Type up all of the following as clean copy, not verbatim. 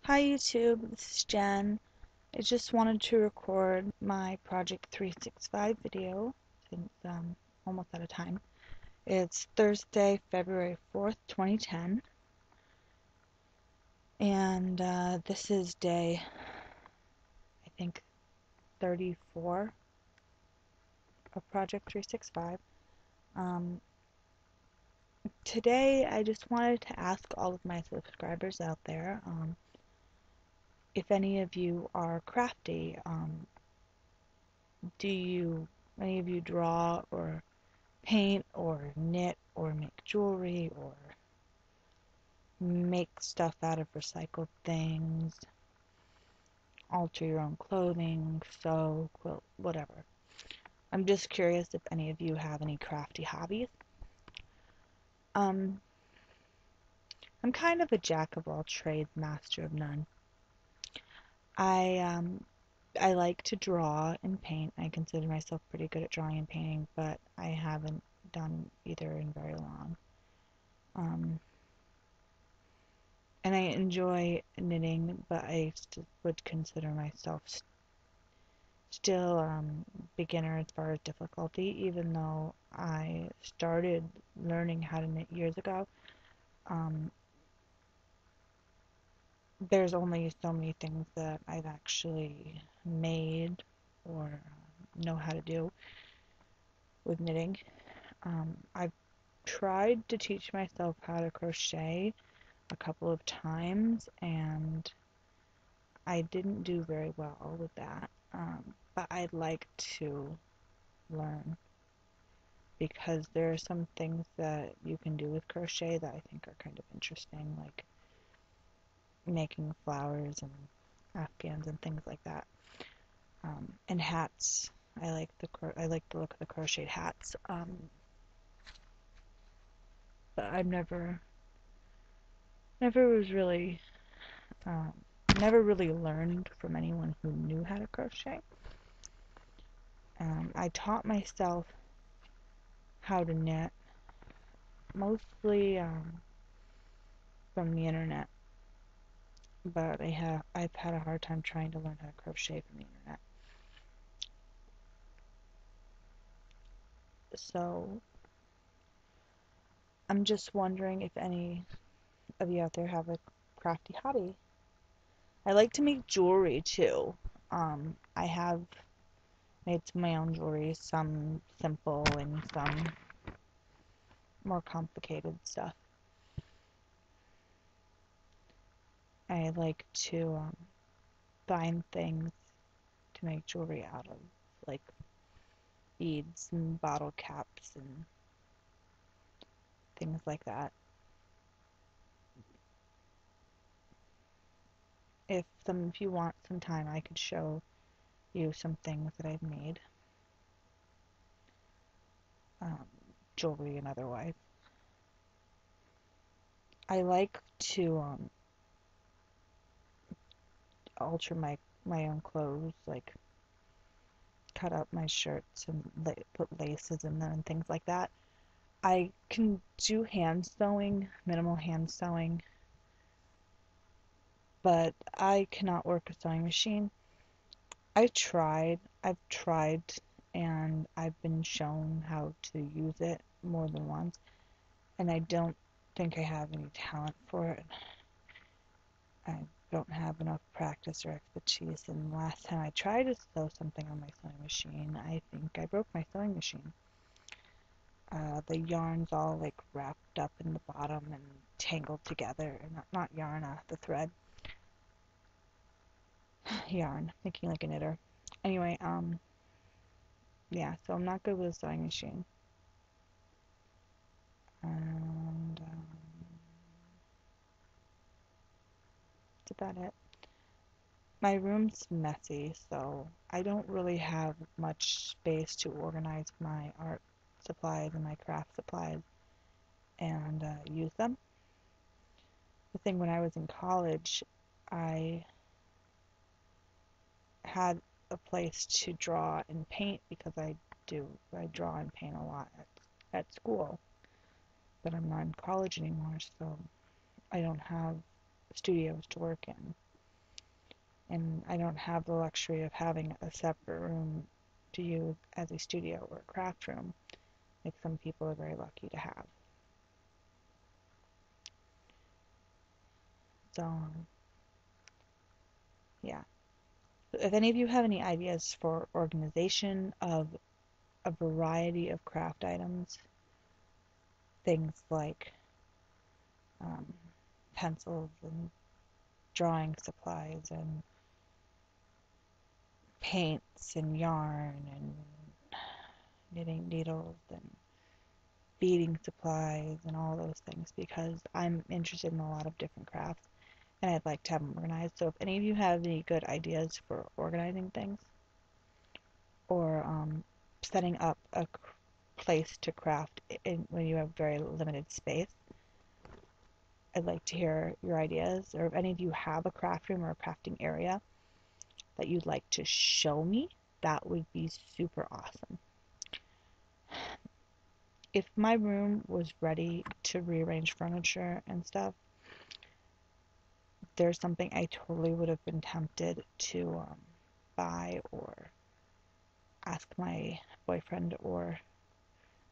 Hi YouTube, this is Jen. I just wanted to record my Project 365 video since I'm almost out of time. It's Thursday, February 4th, 2010, and this is day, I think, 34 of Project 365. Um, Today I just wanted to ask all of my subscribers out there if any of you are crafty. Do any of you draw or paint or knit or make jewelry or make stuff out of recycled things, alter your own clothing, sew, quilt, whatever? I'm just curious if any of you have any crafty hobbies. Um, I'm kind of a jack of all trades, master of none. I um, I like to draw and paint. I consider myself pretty good at drawing and painting, but I haven't done either in very long. Um, and I enjoy knitting, but I would consider myself still beginner as far as difficulty, even though I started learning how to knit years ago. Um, there's only so many things that I've actually made or know how to do with knitting. I've tried to teach myself how to crochet a couple of times, and I didn't do very well with that. But I'd like to learn because there are some things that you can do with crochet that I think are kind of interesting, like making flowers and afghans and things like that. And hats. I like the look of the crocheted hats. But I've never was really um, never really learned from anyone who knew how to crochet. I taught myself how to knit mostly from the internet, but I've had a hard time trying to learn how to crochet from the internet. So I'm just wondering if any of you out there have a crafty hobby. I like to make jewelry too. I have made some of my own jewelry, some simple and some more complicated stuff. I like to find things to make jewelry out of, like beads and bottle caps and things like that. If you want some time, I could show you some things that I've made, um, jewelry and otherwise. I like to alter my own clothes, like cut up my shirts and put laces in them and things like that. I can do hand sewing, minimal hand sewing, but I cannot work a sewing machine. I've tried, and I've been shown how to use it more than once, and I don't think I have any talent for it. I don't have enough practice or expertise, and last time I tried to sew something on my sewing machine, I think I broke my sewing machine. The yarn's all like wrapped up in the bottom and tangled together. Not yarn, the thread. Yarn, thinking like a knitter. Anyway, yeah, so I'm not good with a sewing machine. And that's about it. My room's messy, so I don't really have much space to organize my art supplies and my craft supplies and use them. The thing when I was in college, I had a place to draw and paint because I draw and paint a lot at school, but I'm not in college anymore, so I don't have studios to work in. and I don't have the luxury of having a separate room to use as a studio or a craft room, like some people are very lucky to have. So, yeah. If any of you have any ideas for organization of a variety of craft items, things like um, pencils and drawing supplies and paints and yarn and knitting needles and beading supplies and all those things, because I'm interested in a lot of different crafts and I'd like to have them organized. So if any of you have any good ideas for organizing things or setting up a place to craft when you have very limited space, I'd like to hear your ideas. Or if any of you have a craft room or a crafting area that you'd like to show me, that would be super awesome. If my room was ready to rearrange furniture and stuff, there's something I totally would have been tempted to buy or ask my boyfriend or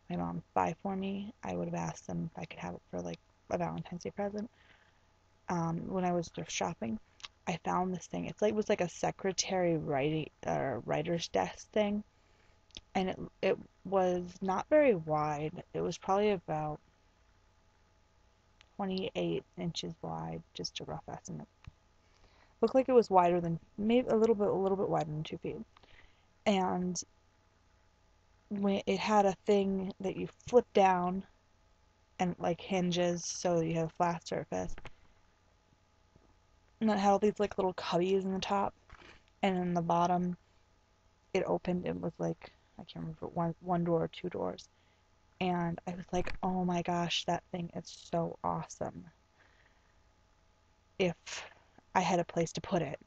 my mom to buy for me. I would have asked them if I could have it for like a Valentine's Day present. When I was thrift shopping, I found this thing. It was like a secretary writer's desk thing, and it was not very wide. It was probably about 28 inches wide, just a rough estimate. Looked like it was wider than, maybe a little bit wider than 2 feet. And when it had a thing that you flip down and like hinges so you have a flat surface, and it had all these like little cubbies in the top, and in the bottom it opened and was like, I can't remember, one door or two doors. And I was like, oh my gosh, that thing is so awesome. If I had a place to put it,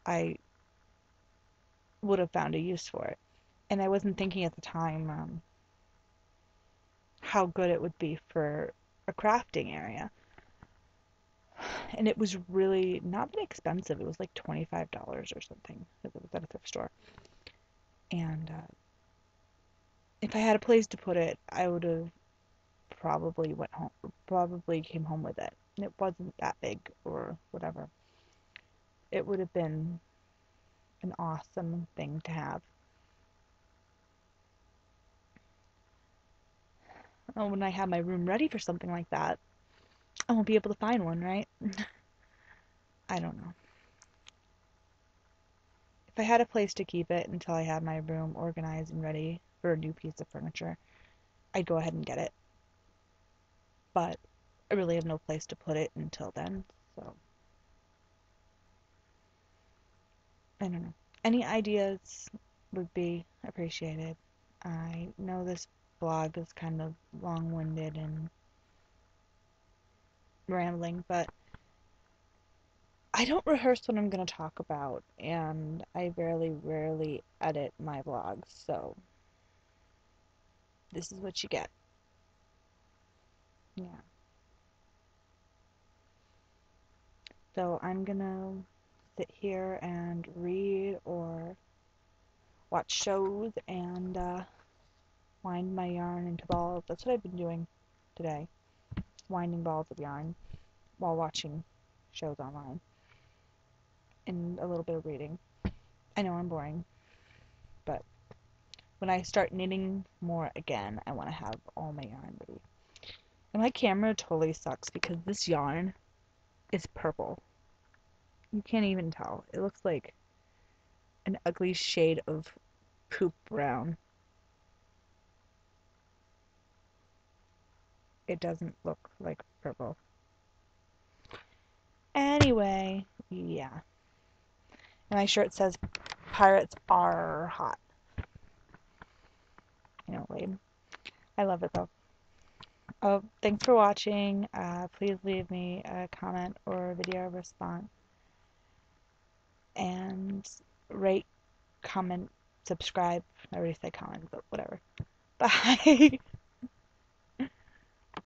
I would have found a use for it. And I wasn't thinking at the time how good it would be for a crafting area. And it was really not that expensive. It was like $25 or something, because it was at a thrift store. And if I had a place to put it, I would have probably came home with it. And it wasn't that big or whatever. It would have been an awesome thing to have. Oh, when I have my room ready for something like that, I won't be able to find one, right? I don't know. If I had a place to keep it until I had my room organized and ready for a new piece of furniture, I'd go ahead and get it. But I really have no place to put it until then, so I don't know. Any ideas would be appreciated. I know this blog is kind of long-winded and rambling, but I don't rehearse what I'm going to talk about, and I rarely edit my vlogs, so this is what you get. Yeah. So I'm going to sit here and read or watch shows and wind my yarn into balls. That's what I've been doing today. Winding balls of yarn while watching shows online. And a little bit of reading. I know I'm boring, but when I start knitting more again, I want to have all my yarn ready. And my camera totally sucks because this yarn is purple. You can't even tell. It looks like an ugly shade of poop brown. It doesn't look like purple. Anyway, yeah. And my shirt says pirates are hot. Lame. I love it though. Oh, thanks for watching. Please leave me a comment or a video response. And rate, comment, subscribe. I already said comment, but whatever. Bye.